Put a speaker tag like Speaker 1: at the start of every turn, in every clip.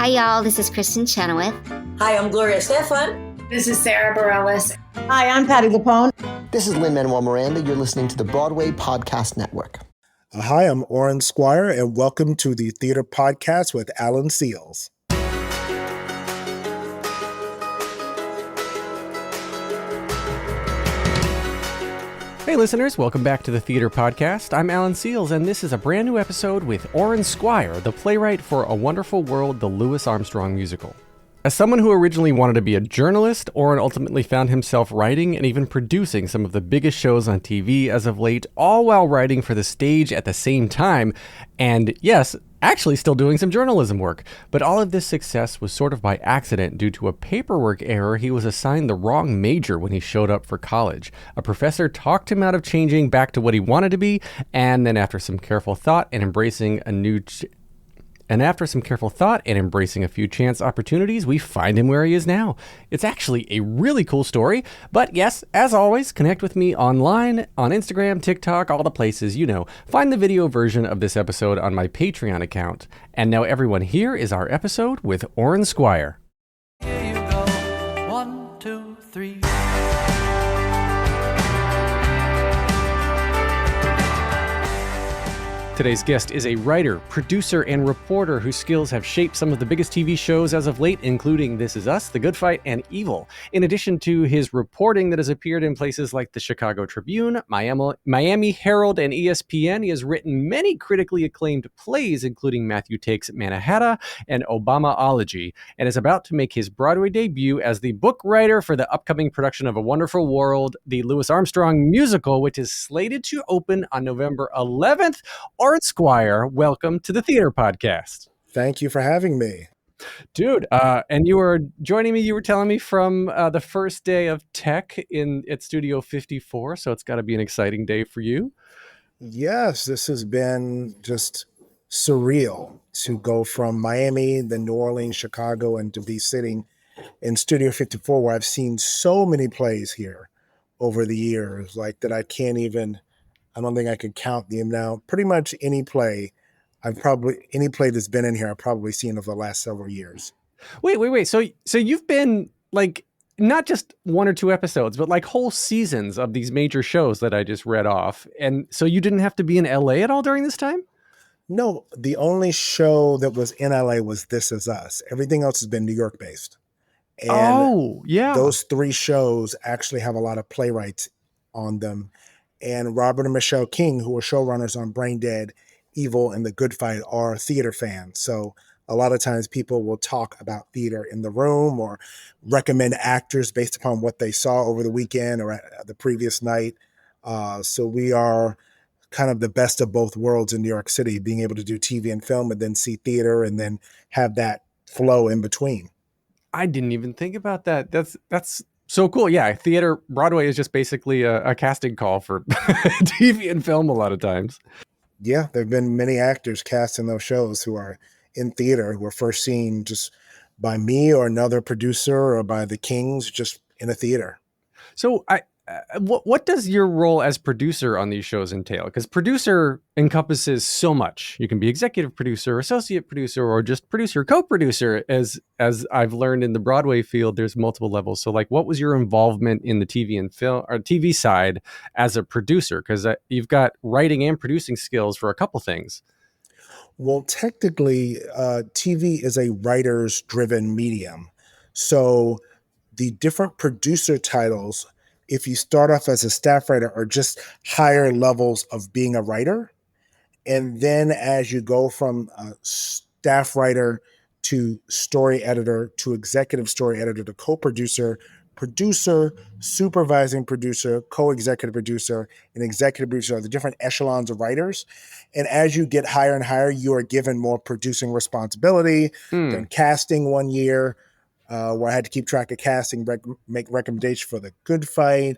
Speaker 1: Hi, y'all. This is Kristen Chenoweth.
Speaker 2: Hi, I'm Gloria Stefan.
Speaker 3: This is Sarah Bareilles.
Speaker 4: Hi, I'm Patty Lapone.
Speaker 5: This is Lin-Manuel Miranda. You're listening to the Broadway Podcast Network.
Speaker 6: Hi, I'm Aurin Squire, and welcome to the Theater Podcast with Alan Seals.
Speaker 7: Hey listeners, welcome back to the Theater Podcast. I'm Alan Seals, and this is a brand new episode with Aurin Squire, the playwright for A Wonderful World, the Louis Armstrong musical. As someone who originally wanted to be a journalist, Aurin ultimately found himself writing and even producing some of the biggest shows on TV as of late, all while writing for the stage at the same time. And yes, actually still doing some journalism work. But all of this success was sort of by accident due to a paperwork error. He was assigned the wrong major when he showed up for college. A professor talked him out of changing back to what he wanted to be, and then after some careful thought and embracing a few chance opportunities, we find him where he is now. It's actually a really cool story. But yes, as always, connect with me online, on Instagram, TikTok, all the places, you know. Find the video version of this episode on my Patreon account. And now everyone, here is our episode with Aurin Squire.
Speaker 8: Here you go. 1, 2, 3.
Speaker 7: Today's guest is a writer, producer, and reporter whose skills have shaped some of the biggest TV shows as of late, including This Is Us, The Good Fight, and Evil. In addition to his reporting that has appeared in places like the Chicago Tribune, Miami Herald, and ESPN, he has written many critically acclaimed plays, including Matthew Take's Mannahatta and Obamaology, and is about to make his Broadway debut as the book writer for the upcoming production of A Wonderful World, the Louis Armstrong musical, which is slated to open on November 11th. Aurin Squire, welcome to the Theater Podcast.
Speaker 6: Thank you for having me.
Speaker 7: Dude, and you were joining me, you were telling me from the first day of tech at Studio 54, so it's got to be an exciting day for you.
Speaker 6: Yes, this has been just surreal to go from Miami, then New Orleans, Chicago, and to be sitting in Studio 54, where I've seen so many plays here over the years, like that I don't think I could count the amount. Pretty much any play that's been in here, I've probably seen over the last several years.
Speaker 7: Wait. So you've been like not just one or two episodes, but like whole seasons of these major shows that I just read off. And so you didn't have to be in LA at all during this time?
Speaker 6: No, the only show that was in LA was This Is Us. Everything else has been New York based. And those 3 shows actually have a lot of playwrights on them. And Robert and Michelle King, who are showrunners on Brain Dead, Evil, and The Good Fight, are theater fans. So a lot of times people will talk about theater in the room or recommend actors based upon what they saw over the weekend or the previous night. So we are kind of the best of both worlds in New York City, being able to do TV and film and then see theater and then have that flow in between.
Speaker 7: I didn't even think about that. That's so cool. Yeah, theater, Broadway is just basically a casting call for TV and film a lot of times.
Speaker 6: Yeah, there have been many actors cast in those shows who are in theater, who were first seen just by me or another producer or by the Kings just in a theater.
Speaker 7: So what does your role as producer on these shows entail? Because producer encompasses so much. You can be executive producer, associate producer, or just producer, co-producer. As I've learned in the Broadway field, there's multiple levels. So like, what was your involvement in the TV and film or TV side as a producer? Because you've got writing and producing skills for a couple things.
Speaker 6: Well, technically, TV is a writer's driven medium. So the different producer titles, if you start off as a staff writer, are just higher levels of being a writer. And then as you go from a staff writer to story editor to executive story editor to co-producer, producer, supervising producer, co-executive producer, and executive producer are the different echelons of writers. And as you get higher and higher, you are given more producing responsibility. Then casting one year, where I had to keep track of casting, make recommendations for The Good Fight.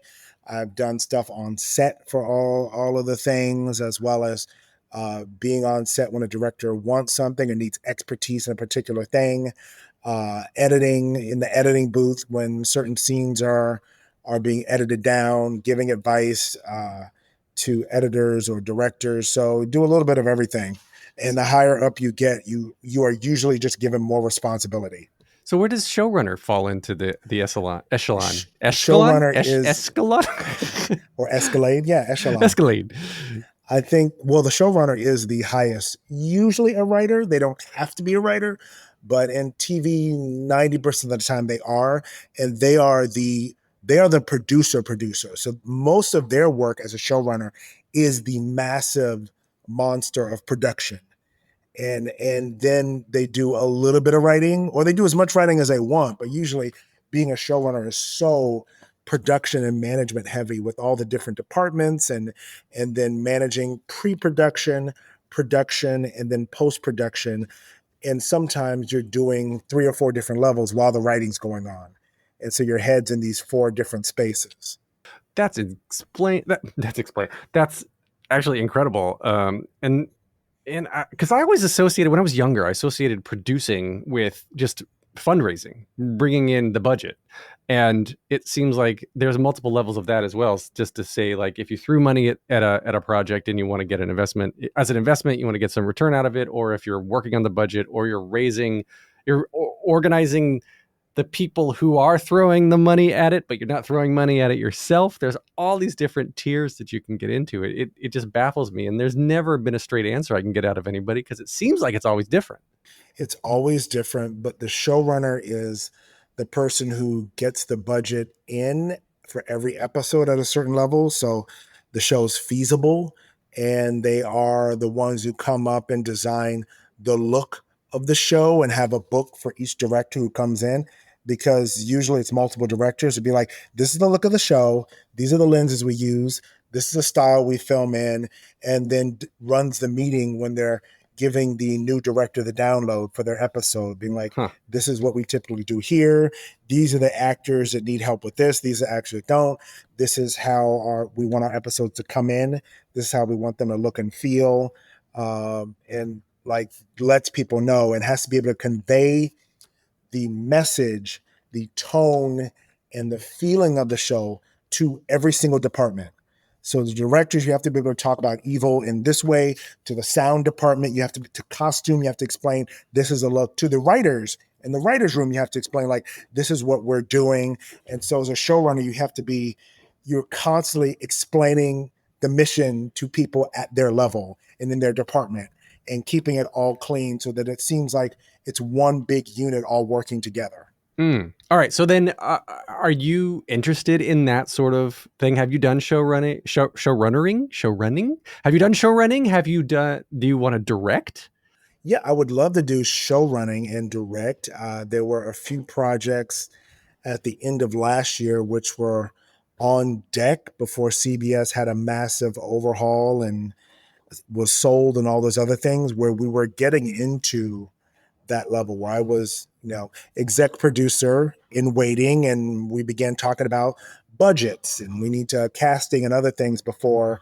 Speaker 6: I've done stuff on set for all of the things, as well as being on set when a director wants something or needs expertise in a particular thing. Editing in the editing booth when certain scenes are being edited down, giving advice to editors or directors. So do a little bit of everything. And the higher up you get, you are usually just given more responsibility.
Speaker 7: So where does showrunner fall into the echelon?
Speaker 6: Showrunner is
Speaker 7: Escalon?
Speaker 6: or Escalade, yeah, echelon.
Speaker 7: Escalade.
Speaker 6: I think, well, the showrunner is the highest. Usually a writer. They don't have to be a writer, but in TV, 90% of the time they are, and they are the producer. So most of their work as a showrunner is the massive monster of production. And then they do a little bit of writing, or they do as much writing as they want, but usually being a showrunner is so production and management heavy with all the different departments and then managing pre-production, production, and then post-production. And sometimes you're doing 3 or 4 different levels while the writing's going on. And so your head's in these 4 different spaces.
Speaker 7: That's actually incredible. And because I always associated, when I was younger, I associated producing with just fundraising, bringing in the budget. And it seems like there's multiple levels of that as well. Just to say, like, if you threw money at a project and you want to get an investment, as an investment, you want to get some return out of it, or if you're working on the budget, or you're organizing the people who are throwing the money at it, but you're not throwing money at it yourself. There's all these different tiers that you can get into. It just baffles me. And there's never been a straight answer I can get out of anybody, because it seems like it's always different.
Speaker 6: It's always different, but the showrunner is the person who gets the budget in for every episode at a certain level. So the show's feasible, and they are the ones who come up and design the look of the show and have a book for each director who comes in, because usually it's multiple directors. It'd be like, this is the look of the show. These are the lenses we use. This is the style we film in, and then runs the meeting when they're giving the new director the download for their episode, being like, this is what we typically do here. These are the actors that need help with this. These are actors that don't. This is how we want our episodes to come in. This is how we want them to look and feel. And like lets people know, and has to be able to convey the message, the tone, and the feeling of the show to every single department. So the directors, you have to be able to talk about evil in this way. To the sound department, to costume, you have to explain this is a look. To the writers, in the writer's room, you have to explain, like, this is what we're doing. And so as a showrunner, you're constantly explaining the mission to people at their level and in their department, and keeping it all clean so that it seems like it's one big unit all working together.
Speaker 7: All right. So then are you interested in that sort of thing? Have you done showrunning? Have you done showrunning? Do you want to direct?
Speaker 6: Yeah, I would love to do show running and direct. There were a few projects at the end of last year which were on deck before CBS had a massive overhaul and was sold and all those other things, where we were getting into that level where I was, exec producer in waiting, and we began talking about budgets and we need to casting and other things before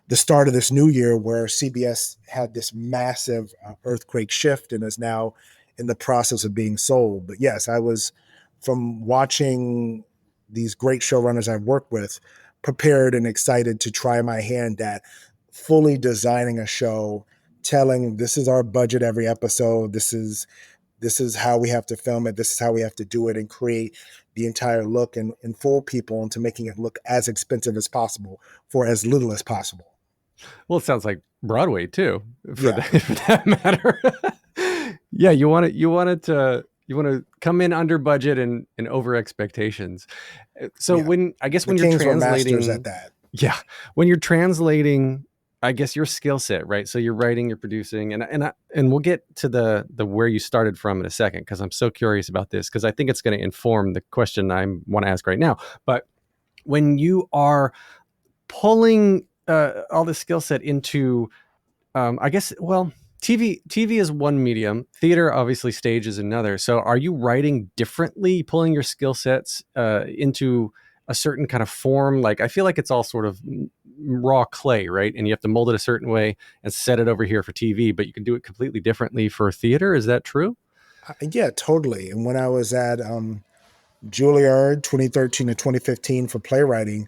Speaker 6: the start of this new year, where CBS had this massive earthquake shift and is now in the process of being sold. But yes, I was, from watching these great showrunners I've worked with, prepared and excited to try my hand at fully designing a show, telling this is our budget every episode. This is how we have to film it. This is how we have to do it, and create the entire look and fool people into making it look as expensive as possible for as little as possible.
Speaker 7: Well, it sounds like Broadway too, for that matter. Yeah, you want to come in under budget and over expectations. So when you're translating,
Speaker 6: at that.
Speaker 7: Yeah, when you're translating, I guess, your skill set, right? So you're writing, you're producing, and we'll get to the where you started from in a second, because I'm so curious about this, because I think it's going to inform the question I want to ask right now. But when you are pulling all the skill set into, TV is one medium, theater, obviously, stage is another. So are you writing differently, pulling your skill sets into a certain kind of form? Like, I feel like it's all sort of raw clay, right? And you have to mold it a certain way and set it over here for TV, but you can do it completely differently for theater. Is that true?
Speaker 6: Yeah, totally. And when I was at Juilliard 2013 to 2015 for playwriting,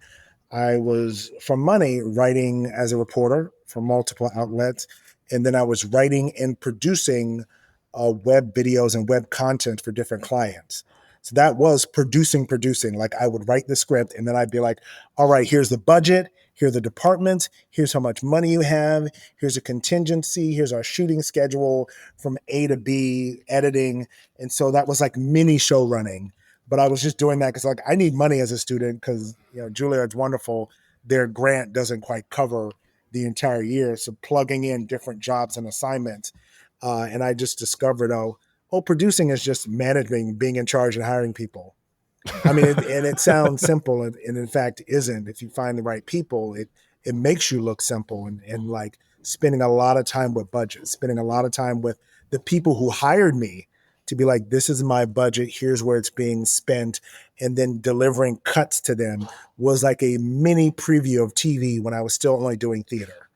Speaker 6: I was, for money, writing as a reporter for multiple outlets. And then I was writing and producing web videos and web content for different clients. So that was producing. Like I would write the script and then I'd be like, all right, here's the budget. Here are the departments. Here's how much money you have. Here's a contingency. Here's our shooting schedule from A to B, editing. And so that was like mini show running. But I was just doing that because like I need money as a student because, you know, Juilliard's wonderful. Their grant doesn't quite cover the entire year. So plugging in different jobs and assignments. And I just discovered, producing is just managing, being in charge and hiring people. I mean, and it sounds simple and in fact isn't. If you find the right people, it makes you look simple and like spending a lot of time with budget, spending a lot of time with the people who hired me to be like, this is my budget, here's where it's being spent, and then delivering cuts to them was like a mini preview of TV when I was still only doing theater.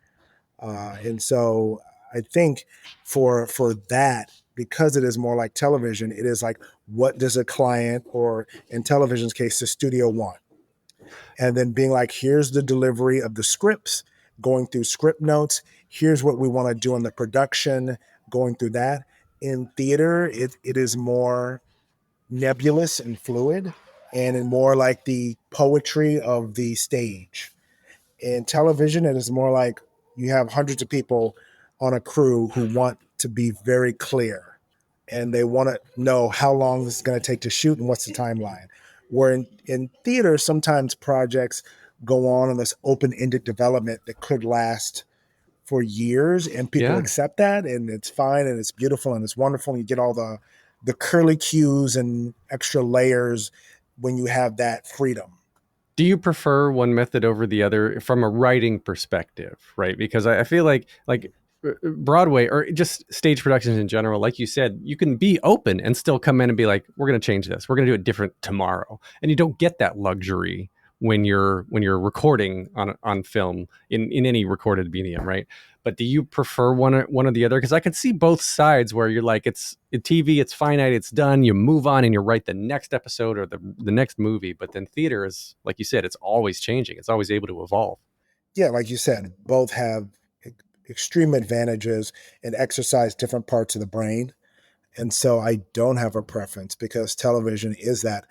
Speaker 6: And so I think for that, because it is more like television, it is like, what does a client, or in television's case, the studio want? And then being like, here's the delivery of the scripts, going through script notes. Here's what we want to do in the production, going through that. In theater, it is more nebulous and fluid and more like the poetry of the stage. In television, it is more like you have hundreds of people on a crew who want to be very clear and they want to know how long this is going to take to shoot and what's the timeline. Where in theater, sometimes projects go on in this open-ended development that could last for years and people accept that and it's fine and it's beautiful and it's wonderful. And you get all the curly cues and extra layers when you have that freedom.
Speaker 7: Do you prefer one method over the other from a writing perspective, right? Because I feel like Broadway or just stage productions in general, like you said, you can be open and still come in and be like, we're going to change this. We're going to do it different tomorrow. And you don't get that luxury when you're recording on film in any recorded medium, right? But do you prefer one or the other? Because I could see both sides where you're like, it's TV, it's finite, it's done. You move on and you write the next episode or the next movie. But then theater is, like you said, it's always changing. It's always able to evolve.
Speaker 6: Yeah, like you said, both have extreme advantages and exercise different parts of the brain. And so I don't have a preference because television is that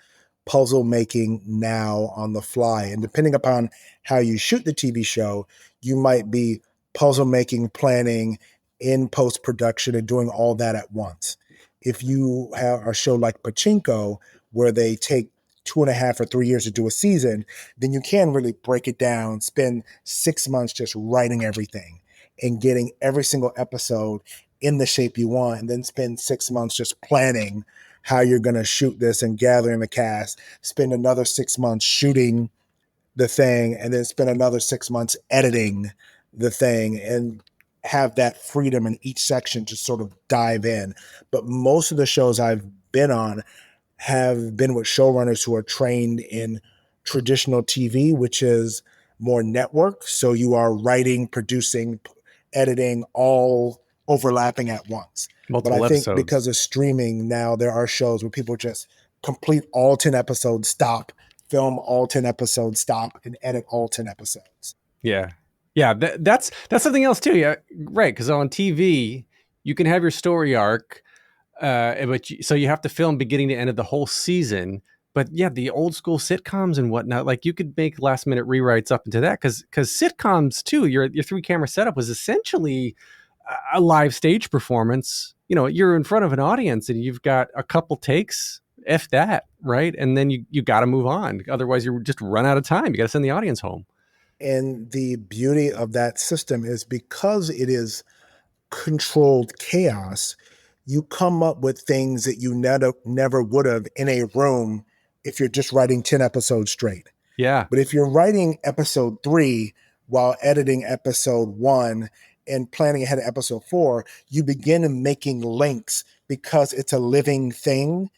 Speaker 6: puzzle making now on the fly. And depending upon how you shoot the TV show, you might be puzzle making, planning in post-production and doing all that at once. If you have a show like Pachinko, where they take 2.5 or 3 years to do a season, then you can really break it down, spend 6 months just writing everything and getting every single episode in the shape you want, and then spend 6 months just planning how you're going to shoot this and gathering the cast, spend another 6 months shooting the thing, and then spend another 6 months editing the thing and have that freedom in each section to sort of dive in. But most of the shows I've been on have been with showrunners who are trained in traditional TV, which is more network. So you are writing, producing, editing, all overlapping at once.
Speaker 7: Multiple
Speaker 6: but I think
Speaker 7: episodes.
Speaker 6: Because of streaming now, there are shows where people just complete all 10 episodes, stop, film all 10 episodes, stop, and edit all 10 episodes.
Speaker 7: Yeah. Yeah, that's something else too. Yeah, right. Because on TV, you can have your story arc, so you have to film beginning to end of the whole season. But yeah, the old school sitcoms and whatnot, like you could make last minute rewrites up into that because sitcoms too, your 3-camera setup was essentially a live stage performance. You know, you're in front of an audience and you've got a couple takes, if that, right? And then you got to move on. Otherwise, you just run out of time. You got to send the audience home.
Speaker 6: And the beauty of that system is because it is controlled chaos, you come up with things that you never would have in a room if you're just writing 10 episodes straight.
Speaker 7: Yeah.
Speaker 6: But if you're writing episode 3 while editing episode 1 and planning ahead of episode 4, you begin making links because it's a living thing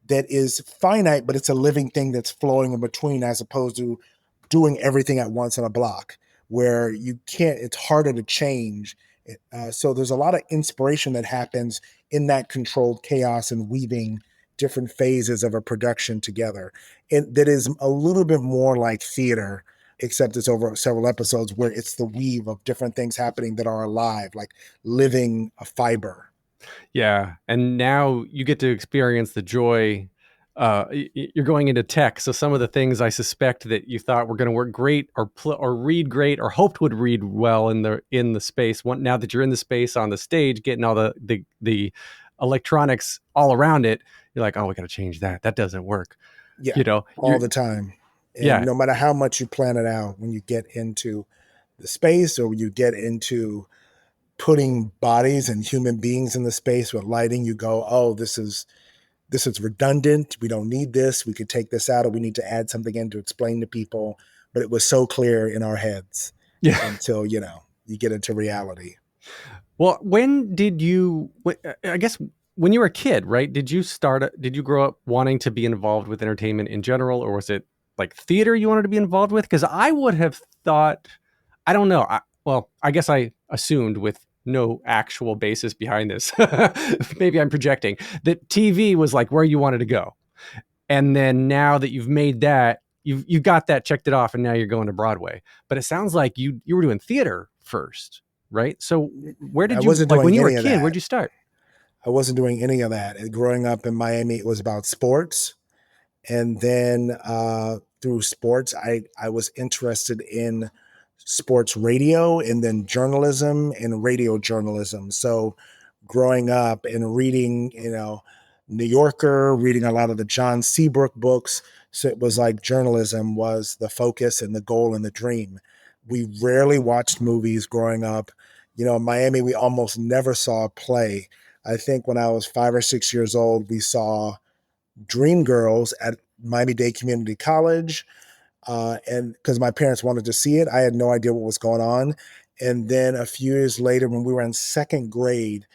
Speaker 6: that is finite, but it's a living thing that's flowing in between as opposed to doing everything at once in a block where you can't, it's harder to change. So there's a lot of inspiration that happens in that controlled chaos and weaving different phases of a production together. And that is a little bit more like theater except it's over several episodes where it's the weave of different things happening that are alive, like living a fiber.
Speaker 7: Yeah, and now you get to experience the joy. You're going into tech, so some of the things I suspect that you thought were going to work great or read great or hoped would read well in the space. Now that you're in the space on the stage, getting all the electronics all around it, you're like, oh, we got to change that. That doesn't work.
Speaker 6: Yeah,
Speaker 7: You know,
Speaker 6: all the time. And
Speaker 7: yeah,
Speaker 6: no matter how much you plan it out, when you get into the space or when you get into putting bodies and human beings in the space with lighting, you go, oh, this is redundant. We don't need this. We could take this out, or we need to add something in to explain to people. But it was so clear in our heads
Speaker 7: yeah.
Speaker 6: until, you get into reality.
Speaker 7: Well, I guess when you were a kid, right? Did you grow up wanting to be involved with entertainment in general, or was it like theater you wanted to be involved with? Because I would have thought, I don't know. I guess I assumed with no actual basis behind this, maybe I'm projecting, that TV was like where you wanted to go. And then now that you've made that, you've got that, checked it off, and now you're going to Broadway. But it sounds like you were doing theater first, right? So where did
Speaker 6: I
Speaker 7: you,
Speaker 6: wasn't
Speaker 7: like
Speaker 6: doing
Speaker 7: when you were a
Speaker 6: any of
Speaker 7: kid,
Speaker 6: that.
Speaker 7: where'd you start?
Speaker 6: I wasn't doing any of that. And growing up in Miami, it was about sports. And then through sports, I was interested in sports radio and then journalism and radio journalism. So growing up and reading, New Yorker, reading a lot of the John Seabrook books. So it was like journalism was the focus and the goal and the dream. We rarely watched movies growing up. In Miami, we almost never saw a play. I think when I was 5 or 6 years old, we saw Dreamgirls at Miami-Dade Community College. And because my parents wanted to see it, I had no idea what was going on. And then a few years later, when we were in second grade,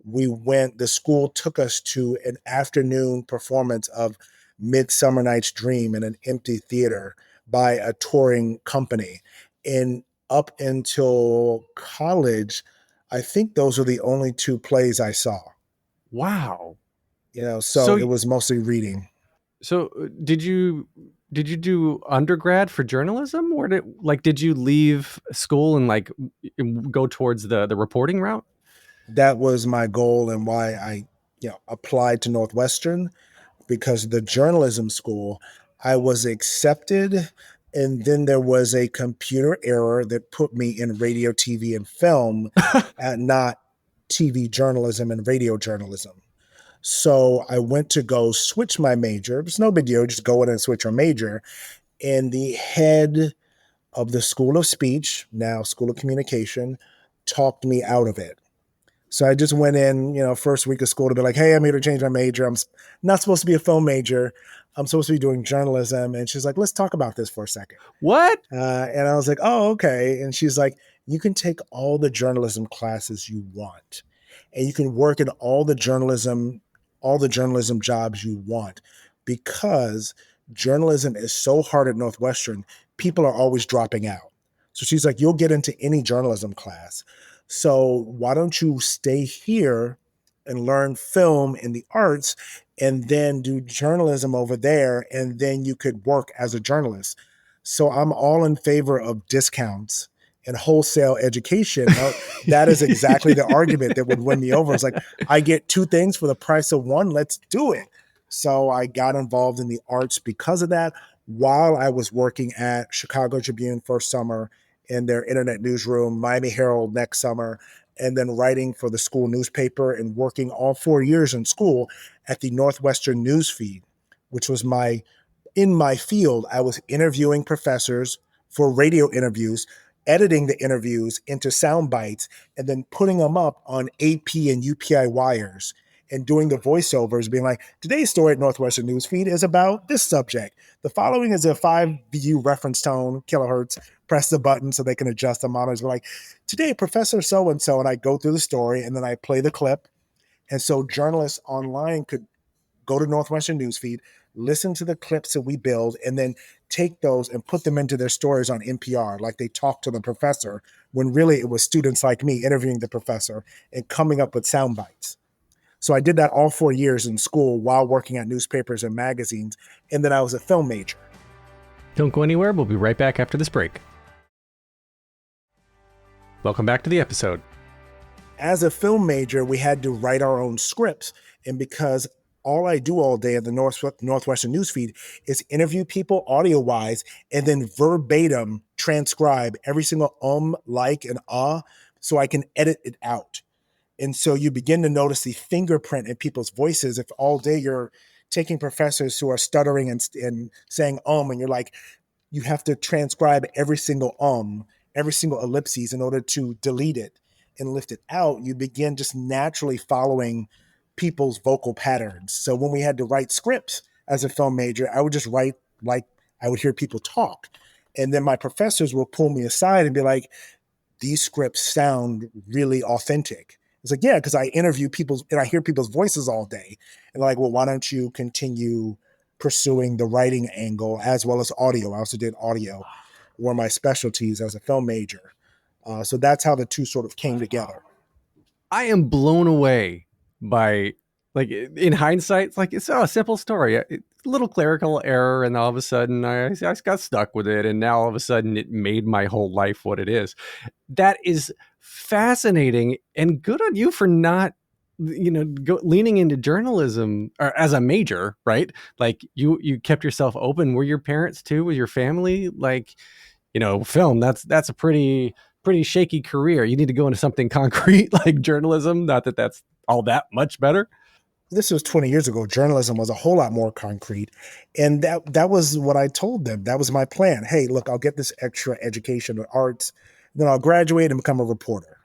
Speaker 6: the school took us to an afternoon performance of Midsummer Night's Dream in an empty theater by a touring company. And up until college, I think those were the only two plays I saw.
Speaker 7: Wow.
Speaker 6: So it was mostly reading.
Speaker 7: So did you do undergrad for journalism, or did you leave school and like go towards the reporting route?
Speaker 6: That was my goal and why I, applied to Northwestern, because the journalism school, I was accepted. And then there was a computer error that put me in radio, TV, and film, and not TV journalism and radio journalism. So I went to go switch my major. It's no big deal, just go in and switch your major. And the head of the School of Speech, now School of Communication, talked me out of it. So I just went in, first week of school to be like, hey, I'm here to change my major. I'm not supposed to be a film major. I'm supposed to be doing journalism. And she's like, let's talk about this for a second.
Speaker 7: What?
Speaker 6: And I was like, oh, okay. And she's like, you can take all the journalism classes you want, and you can work in all the journalism jobs you want, because journalism is so hard at Northwestern. People are always dropping out. So she's like, you'll get into any journalism class. So why don't you stay here and learn film and the arts, and then do journalism over there, and then you could work as a journalist. So I'm all in favor of discounts and wholesale education. That is exactly the argument that would win me over. It's like, I get two things for the price of one. Let's do it. So I got involved in the arts because of that, while I was working at Chicago Tribune first summer, in their internet newsroom, Miami Herald next summer, and then writing for the school newspaper and working all 4 years in school at the Northwestern Newsfeed, which was in my field. I was interviewing professors for radio interviews, editing the interviews into sound bites, and then putting them up on AP and UPI wires, and doing the voiceovers, being like, today's story at Northwestern Newsfeed is about this subject. The following is a 5 VU reference tone, kilohertz. Press the button so they can adjust the monitors. We're like, today, Professor so-and-so, and I go through the story, and then I play the clip. And so journalists online could go to Northwestern Newsfeed, listen to the clips that we build, and then take those and put them into their stories on NPR, like they talk to the professor, when really it was students like me interviewing the professor and coming up with sound bites. So I did that all 4 years in school while working at newspapers and magazines, and then I was a film major.
Speaker 7: Don't go anywhere. We'll be right back after this break. Welcome back to the episode.
Speaker 6: As a film major, we had to write our own scripts. And because all I do all day at the Northwestern newsfeed is interview people audio-wise and then verbatim transcribe every single like, and so I can edit it out. And so you begin to notice the fingerprint in people's voices. If all day you're taking professors who are stuttering and saying and you're like, you have to transcribe every single every single ellipses in order to delete it and lift it out, you begin just naturally following people's vocal patterns. So when we had to write scripts as a film major, I would just write like I would hear people talk. And then my professors will pull me aside and be like, these scripts sound really authentic. It's like, yeah, because I interview people and I hear people's voices all day. And they're like, well, why don't you continue pursuing the writing angle as well as audio? I also did audio, were my specialties as a film major. So that's how the two sort of came together.
Speaker 7: I am blown away by, like, in hindsight, it's like, it's a simple story. A little clerical error, and all of a sudden I got stuck with it, and now all of a sudden it made my whole life what it is. That is fascinating, and good on you for not, leaning into journalism or as a major, right? Like you kept yourself open. Were your parents too? Was your family like, film? That's a pretty shaky career. You need to go into something concrete like journalism. Not that that's all that much better.
Speaker 6: This was 20 years ago. Journalism was a whole lot more concrete. And that was what I told them. That was my plan. Hey, look, I'll get this extra education in arts. Then I'll graduate and become a reporter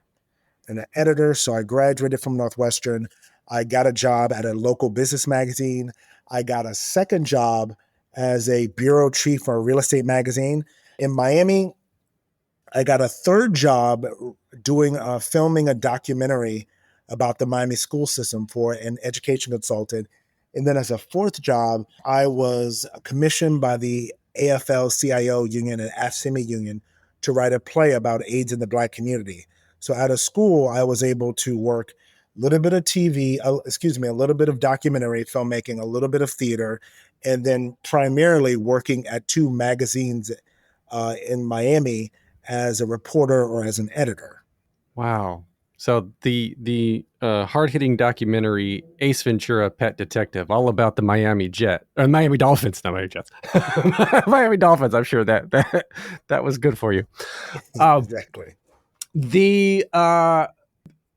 Speaker 6: and an editor. So I graduated from Northwestern. I got a job at a local business magazine. I got a second job as a bureau chief for a real estate magazine. In Miami, I got a third job filming a documentary about the Miami school system for an education consultant. And then as a fourth job, I was commissioned by the AFL-CIO union and AFSCME union to write a play about AIDS in the Black community. So out of school, I was able to work a little bit of a little bit of documentary filmmaking, a little bit of theater, and then primarily working at two magazines in Miami as a reporter or as an editor.
Speaker 7: Wow. So the hard-hitting documentary Ace Ventura: Pet Detective, all about the Miami Dolphins, not Miami Jets. Miami Dolphins. I'm sure that was good for you.
Speaker 6: Exactly.
Speaker 7: The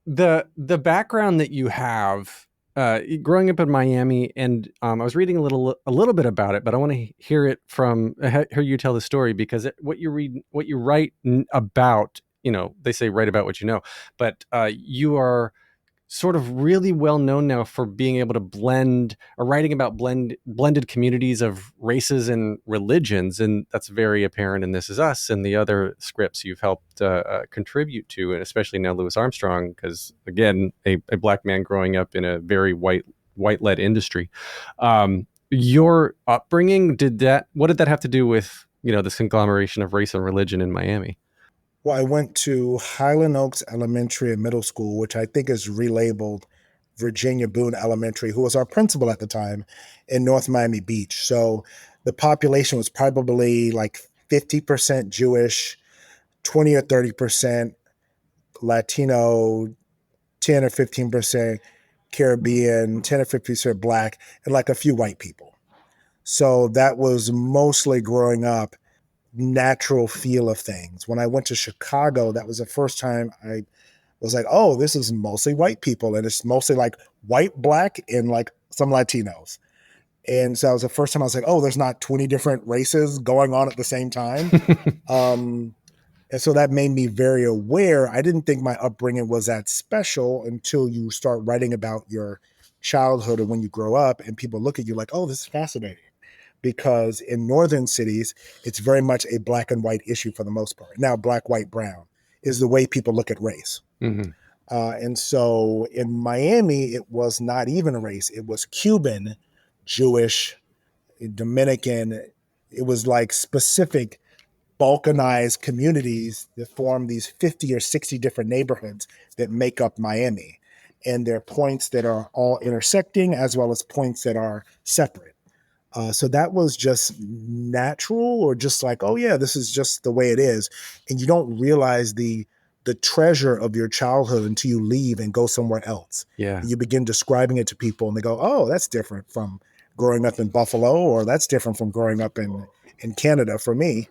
Speaker 7: background that you have growing up in Miami, and I was reading a little bit about it, but I want to hear you tell the story, because what you write about, they say write about what you know, but you are sort of really well known now for being able to writing about blended communities of races and religions. And that's very apparent in This Is Us and the other scripts you've helped contribute to, and especially now Louis Armstrong, because again, a Black man growing up in a very white-led industry. Your upbringing, what did that have to do with, this conglomeration of race and religion in Miami?
Speaker 6: Well, I went to Highland Oaks Elementary and Middle School, which I think is relabeled Virginia Boone Elementary, who was our principal at the time, in North Miami Beach. So the population was probably like 50% Jewish, 20 or 30% Latino, 10 or 15% Caribbean, 10 or 15% Black, and like a few white people. So that was mostly growing up natural feel of things. When I went to Chicago, that was the first time I was like, oh, this is mostly white people, and it's mostly like white, Black, and like some Latinos. And so that was the first time I was like, oh, there's not 20 different races going on at the same time. And so that made me very aware. I didn't think my upbringing was that special until you start writing about your childhood and when you grow up and people look at you like, oh, this is fascinating. Because in northern cities, it's very much a black and white issue for the most part. Now, black, white, brown is the way people look at race. Mm-hmm. And so in Miami, it was not even a race. It was Cuban, Jewish, Dominican. It was like specific balkanized communities that form these 50 or 60 different neighborhoods that make up Miami. And there are points that are all intersecting as well as points that are separate. So that was just natural, or just like, oh yeah, this is just the way it is. And you don't realize the treasure of your childhood until you leave and go somewhere else.
Speaker 7: Yeah.
Speaker 6: And you begin describing it to people and they go, oh, that's different from growing up in Buffalo, or that's different from growing up in Canada for me.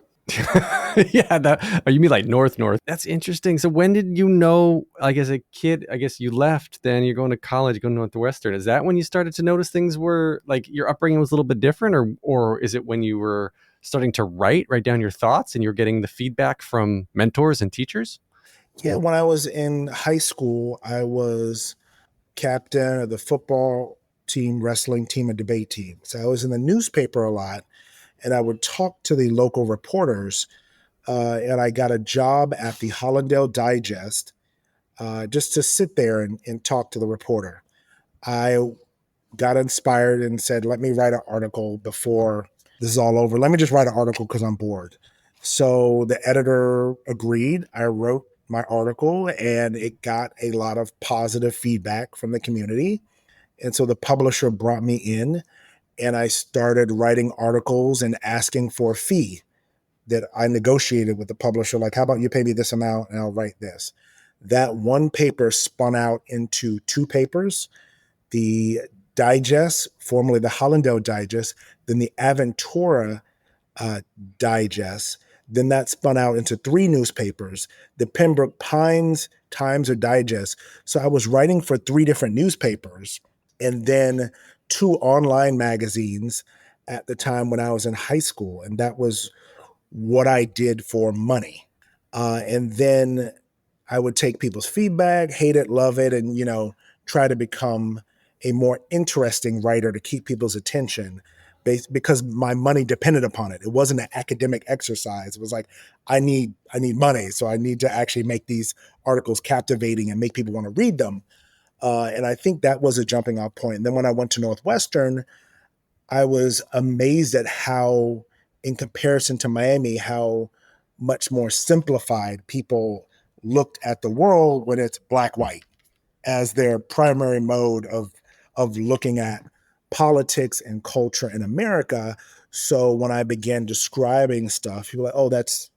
Speaker 7: Yeah, that, oh, you mean like north? That's interesting. So when did you know, like as a kid, I guess you left, then you're going to college, going to Northwestern. Is that when you started to notice things were like your upbringing was a little bit different, or is it when you were starting to write down your thoughts and you're getting the feedback from mentors and teachers?
Speaker 6: Yeah, when I was in high school, I was captain of the football team, wrestling team, and debate team. So I was in the newspaper a lot, and I would talk to the local reporters. And I got a job at the Hollandale Digest, just to sit there and talk to the reporter. I got inspired and said, let me write an article before this is all over. Let me just write an article because I'm bored. So the editor agreed. I wrote my article and it got a lot of positive feedback from the community. And so the publisher brought me in and I started writing articles and asking for a fee that I negotiated with the publisher. Like, how about you pay me this amount and I'll write this? That one paper spun out into two papers, the Digest, formerly the Hollandale Digest, then the Aventura Digest. Then that spun out into three newspapers, the Pembroke Pines Times or Digest. So I was writing for three different newspapers and then two online magazines at the time when I was in high school. And that was what I did for money. And then I would take people's feedback, hate it, love it, and, try to become a more interesting writer to keep people's attention because my money depended upon it. It wasn't an academic exercise. It was like, I need money. So I need to actually make these articles captivating and make people want to read them. And I think that was a jumping off point. And then when I went to Northwestern, I was amazed at how, in comparison to Miami, how much more simplified people looked at the world when it's black white as their primary mode of looking at politics and culture in America. So when I began describing stuff, people were like, oh, that's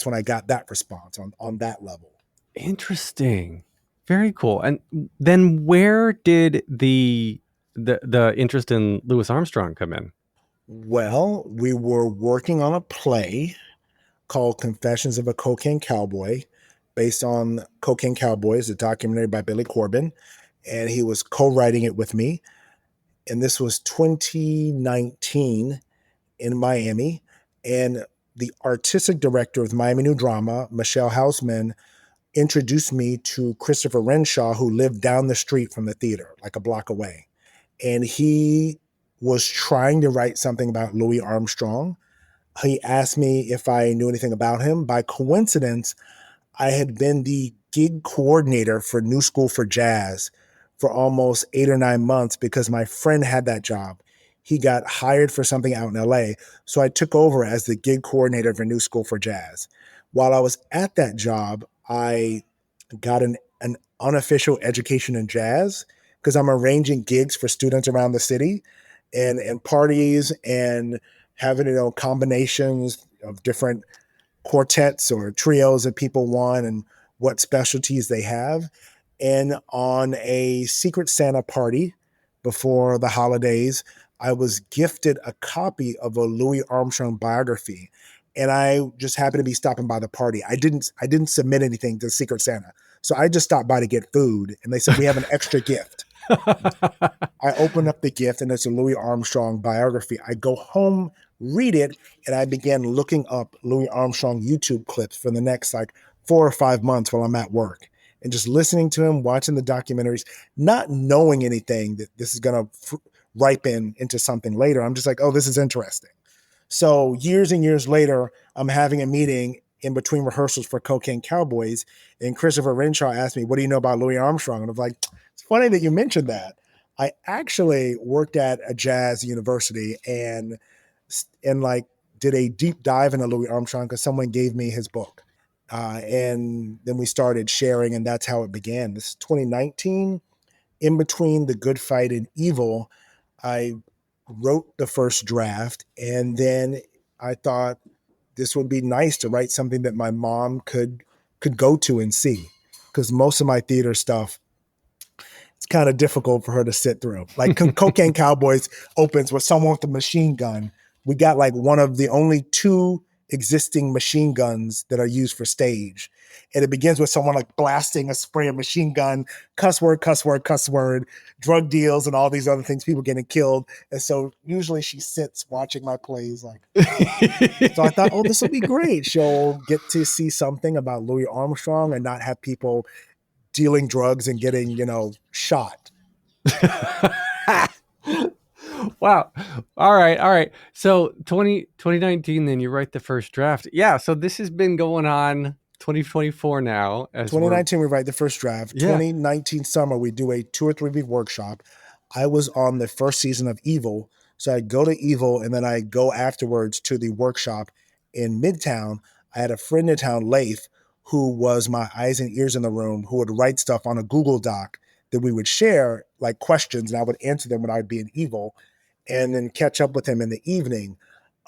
Speaker 6: when I got that response on that level.
Speaker 7: Interesting. Very cool. And then where did the interest in Louis Armstrong come in?
Speaker 6: Well, we were working on a play called Confessions of a Cocaine Cowboy, based on Cocaine Cowboys, a documentary by Billy Corbin. And he was co-writing it with me. And this was 2019 in Miami. And the artistic director of Miami New Drama, Michelle Hausman, introduced me to Christopher Renshaw, who lived down the street from the theater, like a block away. And he was trying to write something about Louis Armstrong. He asked me if I knew anything about him. By coincidence, I had been the gig coordinator for New School for Jazz for almost 8 or 9 months because my friend had that job. He got hired for something out in LA. So I took over as the gig coordinator for New School for Jazz. While I was at that job, I got an unofficial education in jazz because I'm arranging gigs for students around the city and parties and having, combinations of different quartets or trios that people want and what specialties they have. And on a Secret Santa party before the holidays, I was gifted a copy of a Louis Armstrong biography. And I just happened to be stopping by the party. I didn't submit anything to Secret Santa. So I just stopped by to get food. And they said, we have an extra gift. I open up the gift and it's a Louis Armstrong biography. I go home, read it, and I began looking up Louis Armstrong YouTube clips for the next 4 or 5 months while I'm at work and just listening to him, watching the documentaries, not knowing anything that this is going to ripen into something later. I'm just like, oh, this is interesting. So years and years later, I'm having a meeting in between rehearsals for Cocaine Cowboys, and Christopher Renshaw asked me, what do you know about Louis Armstrong? And I'm like, it's funny that you mentioned that. I actually worked at a jazz university and did a deep dive into Louis Armstrong because someone gave me his book. And then we started sharing, and that's how it began. This is 2019. In between The Good Fight and Evil, I wrote the first draft, and then I thought this would be nice to write something that my mom could go to and see, because most of my theater stuff, it's kind of difficult for her to sit through. Like Cocaine Cowboys opens with someone with a machine gun. We got like one of the only two existing machine guns that are used for stage. And it begins with someone like blasting a spray of machine gun, cuss word, cuss word, cuss word, drug deals, and all these other things, people getting killed. And so usually she sits watching my plays like, so I thought, oh, this will be great. She'll get to see something about Louis Armstrong and not have people dealing drugs and getting, shot.
Speaker 7: Wow. All right. So 2019, then you write the first draft. Yeah. So this has been going on 2024 now.
Speaker 6: 2019, we write the first draft.
Speaker 7: Yeah.
Speaker 6: 2019 summer, we do a 2 or 3 week workshop. I was on the first season of Evil. So I go to Evil and then I go afterwards to the workshop in Midtown. I had a friend in town, Leif, who was my eyes and ears in the room, who would write stuff on a Google Doc that we would share, like questions, and I would answer them when I would be in Evil, and then catch up with him in the evening.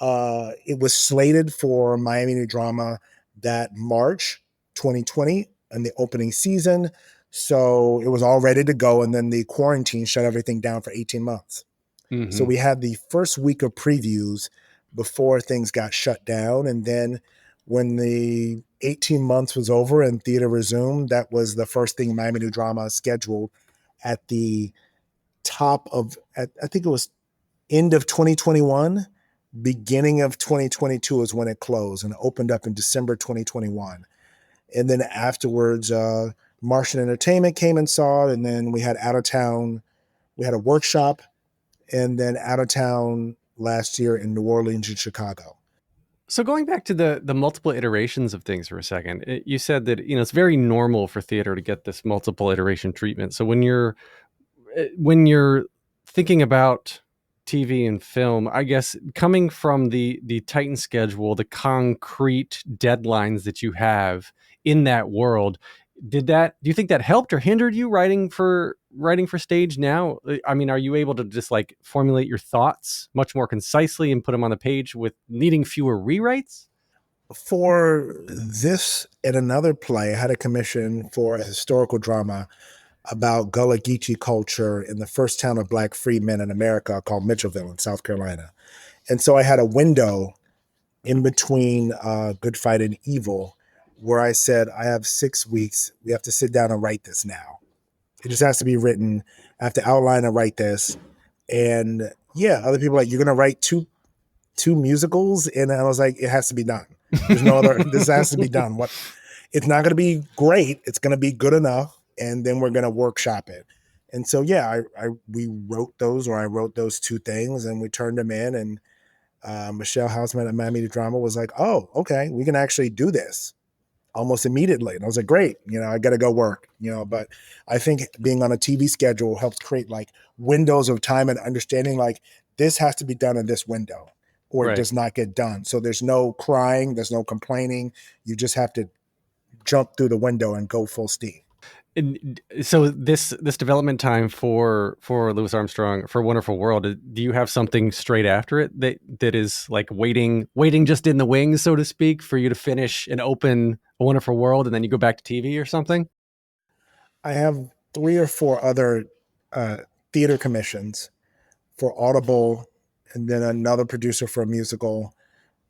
Speaker 6: It was slated for Miami New Drama that March 2020 in the opening season. So it was all ready to go. And then the quarantine shut everything down for 18 months.
Speaker 7: Mm-hmm.
Speaker 6: So we had the first week of previews before things got shut down. And then when the 18 months was over and theater resumed, that was the first thing Miami New Drama scheduled at the top of, I think it was end of 2021, beginning of 2022 is when it closed, and it opened up in December 2021. And then afterwards, Martian Entertainment came and saw it. And then we had Out of Town, we had a workshop, and then Out of Town last year in New Orleans and Chicago.
Speaker 7: So going back to the multiple iterations of things for a second, you said that, it's very normal for theater to get this multiple iteration treatment. So when you're thinking about TV and film, I guess coming from the tightened schedule, the concrete deadlines that you have in that world, do you think that helped or hindered you writing for stage now? I mean, are you able to just like formulate your thoughts much more concisely and put them on the page with needing fewer rewrites?
Speaker 6: For this and another play, I had a commission for a historical drama about Gullah Geechee culture in the first town of Black freedmen in America called Mitchellville in South Carolina. And so I had a window in between Good Fight and Evil where I said, I have 6 weeks. We have to sit down and write this now. It just has to be written. I have to outline and write this. And yeah, other people are like, you're going to write two musicals? And I was like, it has to be done. There's no other, this has to be done. It's not going to be great. It's going to be good enough. And then we're going to workshop it. And so, yeah, I wrote those 2 things and we turned them in. And Michelle Hausman at Miami Drama was like, oh, okay, we can actually do this almost immediately. And I was like, great, I got to go work, but I think being on a TV schedule helps create like windows of time and understanding like this has to be done in this window or
Speaker 7: Right.
Speaker 6: It does not get done. So there's no crying, there's no complaining. You just have to jump through the window and go full steam.
Speaker 7: And so this development time for Louis Armstrong for Wonderful World, do you have something straight after it that is like waiting just in the wings, so to speak, for you to finish and open A Wonderful World and then you go back to TV or something?
Speaker 6: I have 3 or 4 other theater commissions for Audible, and then another producer for a musical,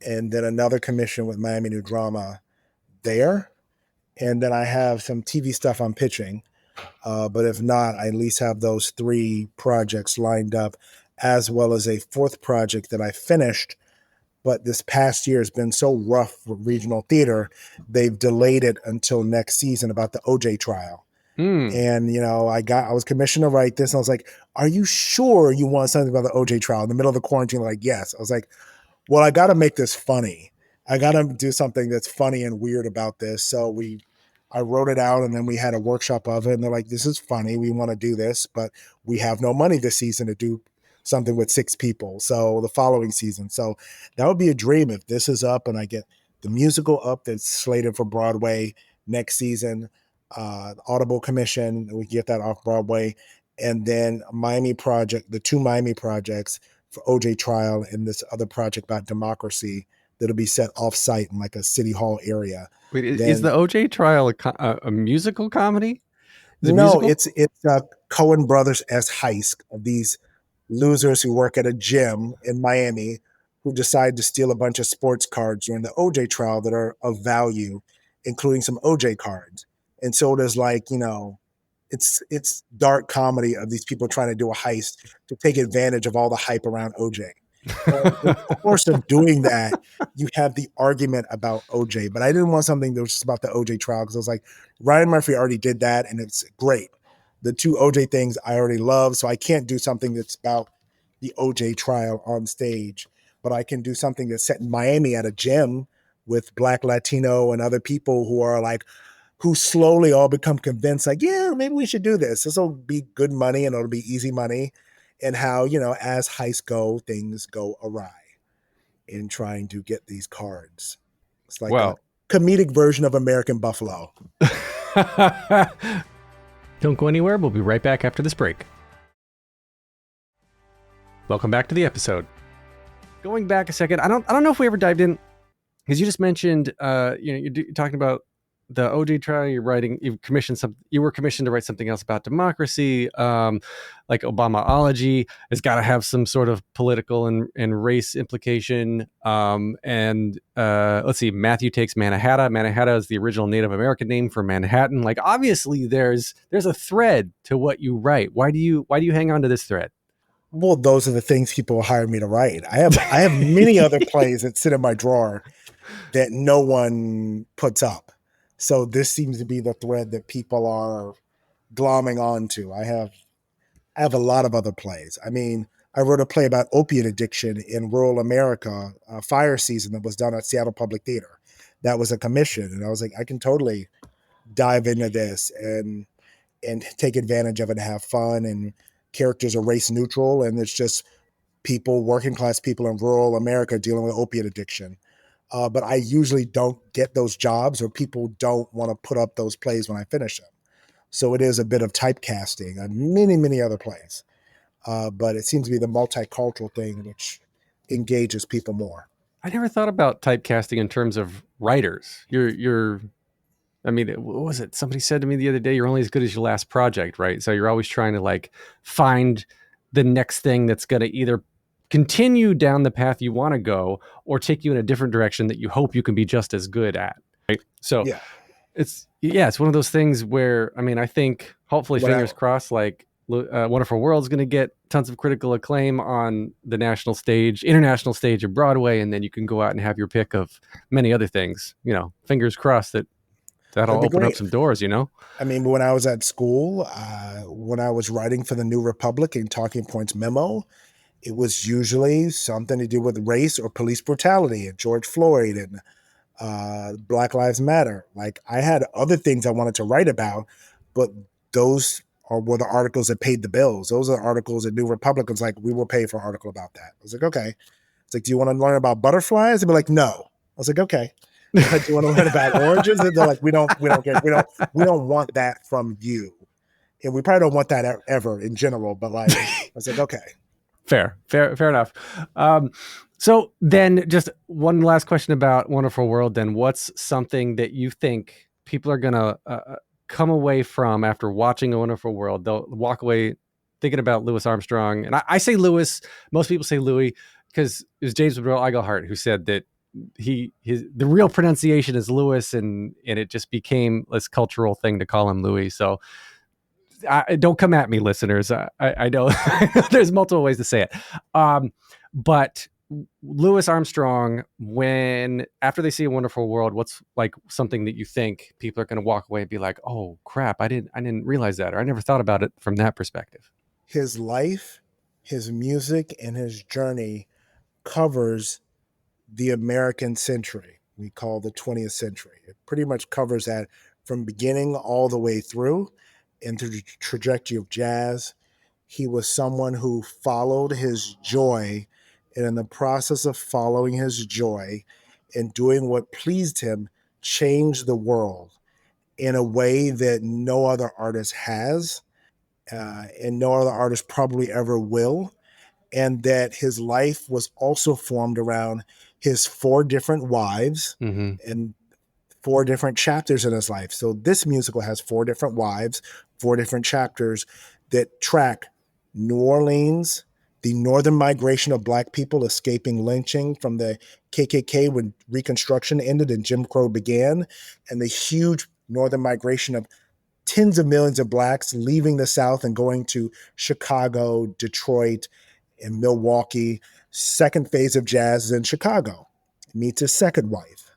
Speaker 6: and then another commission with Miami New Drama there. And then I have some TV stuff I'm pitching. But if not, I at least have those 3 projects lined up, as well as a 4th project that I finished. But this past year has been so rough with regional theater, they've delayed it until next season about the OJ trial. And, I was commissioned to write this. And I was like, are you sure you want something about the OJ trial? In the middle of the quarantine, like, yes. I was like, well, I got to make this funny. I got to do something that's funny and weird about this. So I wrote it out and then we had a workshop of it. And they're like, this is funny. We want to do this, but we have no money this season to do something with 6 people. So the following season. So that would be a dream if this is up and I get the musical up that's slated for Broadway next season, Audible commission, we get that off Broadway. And then Miami project, the 2 Miami projects for OJ trial and this other project about democracy that'll be set off-site in like a city hall area.
Speaker 7: Wait, is
Speaker 6: Then
Speaker 7: the OJ trial a musical comedy? Is it
Speaker 6: no,
Speaker 7: musical?
Speaker 6: it's Cohen brothers as heist of these losers who work at a gym in Miami who decide to steal a bunch of sports cards during the OJ trial that are of value, including some OJ cards. And so there's like, it's dark comedy of these people trying to do a heist to take advantage of all the hype around OJ. And in the course of doing that, you have the argument about OJ. But I didn't want something that was just about the OJ trial because I was like, Ryan Murphy already did that, and it's great. The two OJ things I already love, so I can't do something that's about the OJ trial on stage, but I can do something that's set in Miami at a gym with Black, Latino, and other people who are like, who slowly all become convinced, like, yeah, maybe we should do this. This will be good money and it'll be easy money. And how, as heists go, things go awry in trying to get these cards. It's like a comedic version of American Buffalo.
Speaker 7: Don't go anywhere. We'll be right back after this break. Welcome back to the episode. Going back a second, I don't know if we ever dived in, because you just mentioned, you're talking about the OJ trial. You were commissioned to write something else about democracy, like Obamaology. It's got to have some sort of political and race implication. Let's see, Matthew Takes Mannahatta. Mannahatta is the original Native American name for Manhattan. Like, obviously, there's a thread to what you write. Why do you hang on to this thread?
Speaker 6: Well, those are the things people hire me to write. I have many other plays that sit in my drawer that no one puts up. So this seems to be the thread that people are glomming onto. I have a lot of other plays. I mean, I wrote a play about opiate addiction in rural America, Fire Season, that was done at Seattle Public Theater. That was a commission, and I was like, I can totally dive into this and take advantage of it and have fun. And characters are race neutral, and it's just people, working class people in rural America dealing with opiate addiction. But I usually don't get those jobs, or people don't want to put up those plays when I finish them. So it is a bit of typecasting on many, many other plays. But it seems to be the multicultural thing which engages people more.
Speaker 7: I never thought about typecasting in terms of writers. I mean, what was it? Somebody said to me the other day, you're only as good as your last project, right? So you're always trying to like find the next thing that's going to either continue down the path you want to go or take you in a different direction that you hope you can be just as good at. Right. So
Speaker 6: Yeah.
Speaker 7: it's one of those things where, I mean, I think hopefully fingers crossed, like Wonderful World's going to get tons of critical acclaim on the national stage, international stage of Broadway. And then you can go out and have your pick of many other things, fingers crossed that'll open up some doors,
Speaker 6: I mean, when I was at school, when I was writing for the New Republic and Talking Points memo, it was usually something to do with race or police brutality and George Floyd and Black Lives Matter. Like, I had other things I wanted to write about, but those were the articles that paid the bills. Those are the articles that New Republic was like, we will pay for an article about that. I was like, okay. It's like, do you want to learn about butterflies? They'd be like, no. I was like, okay. Do you want to learn about oranges? And they're like, we don't want that from you. And we probably don't want that ever in general, but like, I was like, okay.
Speaker 7: Fair enough. So then just one last question about Wonderful World. Then what's something that you think people are going to come away from after watching A Wonderful World? They'll walk away thinking about Louis Armstrong. And I say Louis, most people say Louis, because it was James Monroe Iglehart who said that the real pronunciation is Louis, and it just became this cultural thing to call him Louis. So don't come at me, listeners. I know there's multiple ways to say it. But Louis Armstrong, after they see A Wonderful World, what's like something that you think people are going to walk away and be like, oh crap, I didn't realize that, or I never thought about it from that perspective?
Speaker 6: His life, his music, and his journey covers the American century we call the 20th century. It pretty much covers that from beginning all the way through into the trajectory of jazz. He was someone who followed his joy, and in the process of following his joy and doing what pleased him, changed the world in a way that no other artist has, and no other artist probably ever will. and that his life was also formed around his 4 different wives and 4 different chapters in his life. So this musical has 4 different wives, 4 different chapters that track New Orleans, the northern migration of Black people escaping lynching from the KKK when Reconstruction ended and Jim Crow began, and the huge northern migration of tens of millions of Blacks leaving the South and going to Chicago, Detroit, and Milwaukee. Second phase of jazz is in Chicago. Meets his second wife.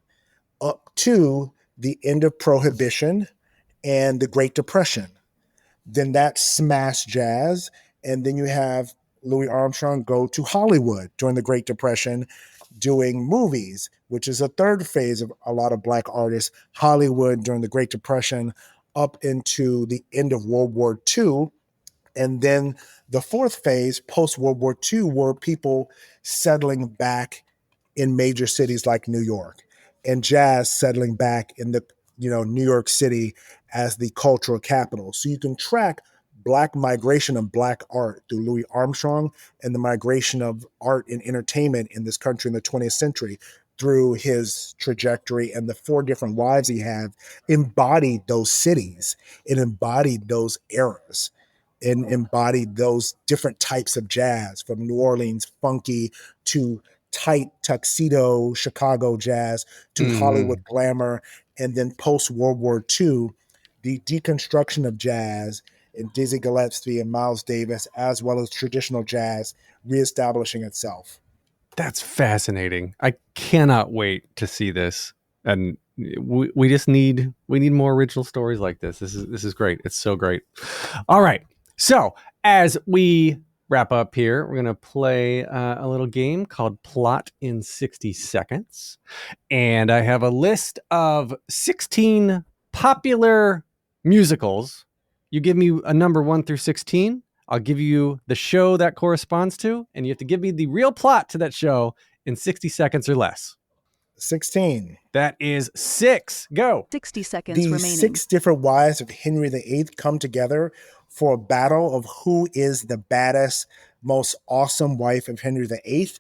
Speaker 6: Up to the end of Prohibition and the Great Depression. Then that's smash jazz. And then you have Louis Armstrong go to Hollywood during the Great Depression doing movies, which is a third phase of a lot of Black artists. Hollywood during the Great Depression up into the end of World War II. And then the fourth phase, post-World War II, were people settling back in major cities like New York, and jazz settling back in the New York City as the cultural capital. So you can track Black migration of Black art through Louis Armstrong and the migration of art and entertainment in this country in the 20th century through his trajectory, and the 4 different wives he had embodied those cities. It embodied those eras and embodied those different types of jazz, from New Orleans funky to tight tuxedo Chicago jazz to Hollywood glamour, and then post-World War II, the deconstruction of jazz and Dizzy Gillespie and Miles Davis, as well as traditional jazz reestablishing itself.
Speaker 7: That's fascinating. I cannot wait to see this. And we just need more original stories like this. This is great. It's so great. All right. So as we wrap up here, we're going to play a little game called Plot in 60 Seconds. And I have a list of 16 popular musicals. You give me a number 1 through 16. I'll give you the show that corresponds to, and you have to give me the real plot to that show in 60 seconds or less.
Speaker 6: 16.
Speaker 7: That is 6. Go.
Speaker 3: 60 seconds
Speaker 6: The
Speaker 3: remaining.
Speaker 6: 6 different wives of Henry VIII come together for a battle of who is the baddest, most awesome wife of Henry VIII.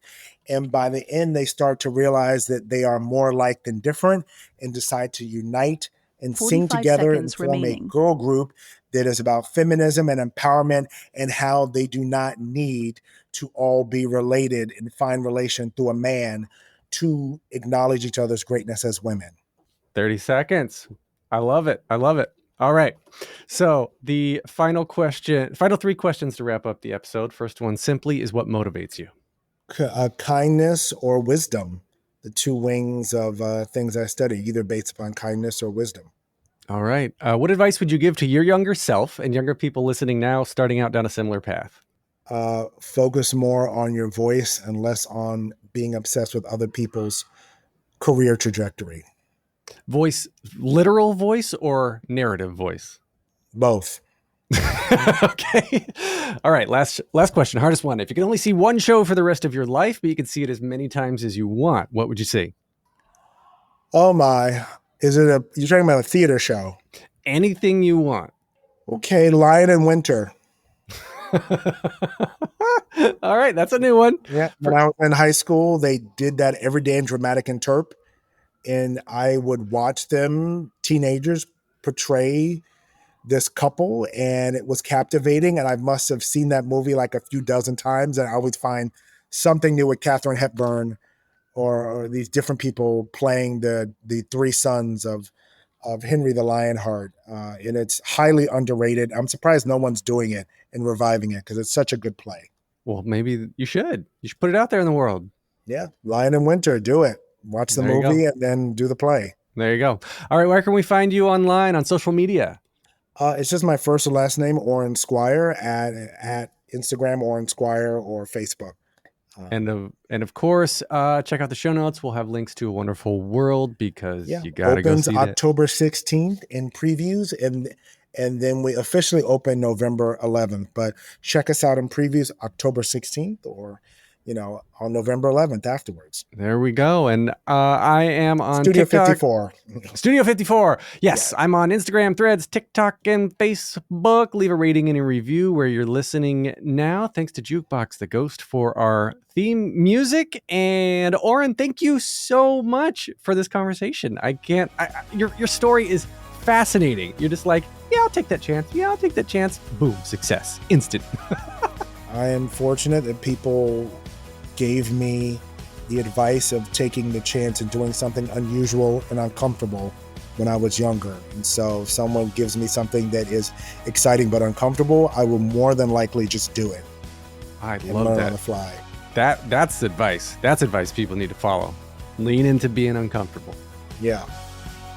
Speaker 6: And by the end, they start to realize that they are more alike than different and decide to unite and sing
Speaker 3: 45
Speaker 6: together and
Speaker 3: seconds
Speaker 6: form
Speaker 3: remaining.
Speaker 6: a girl group that is about feminism and empowerment, and how they do not need to all be related and find relation through a man to acknowledge each other's greatness as women.
Speaker 7: 30 seconds. I love it. I love it. All right. So the final 3 questions to wrap up the episode. First one simply is, what motivates you?
Speaker 6: Kindness or wisdom, the 2 wings of things I study, either based upon kindness or wisdom.
Speaker 7: All right. What advice would you give to your younger self and younger people listening now, starting out down a similar path?
Speaker 6: Focus more on your voice and less on being obsessed with other people's career trajectory.
Speaker 7: Voice, literal voice or narrative voice?
Speaker 6: Both.
Speaker 7: Okay. All right. Last question. Hardest one. If you could only see one show for the rest of your life, but you could see it as many times as you want, what would you see?
Speaker 6: Oh my. You're talking about a theater show?
Speaker 7: Anything you want.
Speaker 6: Okay. Lion in Winter.
Speaker 7: All right. That's a new one.
Speaker 6: Yeah. When I was in high school, they did that every day in Dramatic Interp. And I would watch them, teenagers, portray this couple, and it was captivating. And I must have seen that movie like a few dozen times. And I always find something new with Katharine Hepburn or these different people playing the 3 sons of Henry the Lionheart. And it's highly underrated. I'm surprised no one's doing it and reviving it, because it's such a good play.
Speaker 7: Well, maybe you should. You should put it out there in the world.
Speaker 6: Yeah. Lion in Winter. Do it. Watch the
Speaker 7: There you
Speaker 6: movie
Speaker 7: go.
Speaker 6: and then do the play.
Speaker 7: There you go. All right. Where can we find you online on social media?
Speaker 6: It's just my first and last name, Aurin Squire, at Instagram, Aurin Squire, or Facebook.
Speaker 7: And of course, check out the show notes. We'll have links to A Wonderful World, because you got to go
Speaker 6: opens
Speaker 7: see that.
Speaker 6: October 16th in previews, and then we officially open November 11th. But check us out in previews October 16th, or on November 11th afterwards.
Speaker 7: There we go. And I am on
Speaker 6: Studio
Speaker 7: TikTok.
Speaker 6: 54.
Speaker 7: Studio 54. Yes, I'm on Instagram, Threads, TikTok, and Facebook. Leave a rating and a review where you're listening now. Thanks to Jukebox the Ghost for our theme music. And Aurin, thank you so much for this conversation. Your story is fascinating. You're just like, yeah, I'll take that chance. Yeah, I'll take that chance. Boom, success. Instant.
Speaker 6: I am fortunate that people gave me the advice of taking the chance and doing something unusual and uncomfortable when I was younger. And so if someone gives me something that is exciting but uncomfortable, I will more than likely just do it.
Speaker 7: I love that.
Speaker 6: On the fly.
Speaker 7: That's advice. That's advice people need to follow. Lean into being uncomfortable.
Speaker 6: Yeah.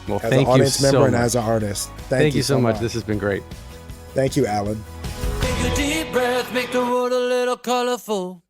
Speaker 7: Well,
Speaker 6: as
Speaker 7: thank
Speaker 6: an audience
Speaker 7: you
Speaker 6: member
Speaker 7: so
Speaker 6: and
Speaker 7: much.
Speaker 6: as an artist.
Speaker 7: Thank you so much. This has been great.
Speaker 6: Thank you, Alan.
Speaker 8: Take a deep breath, make the world a little colorful.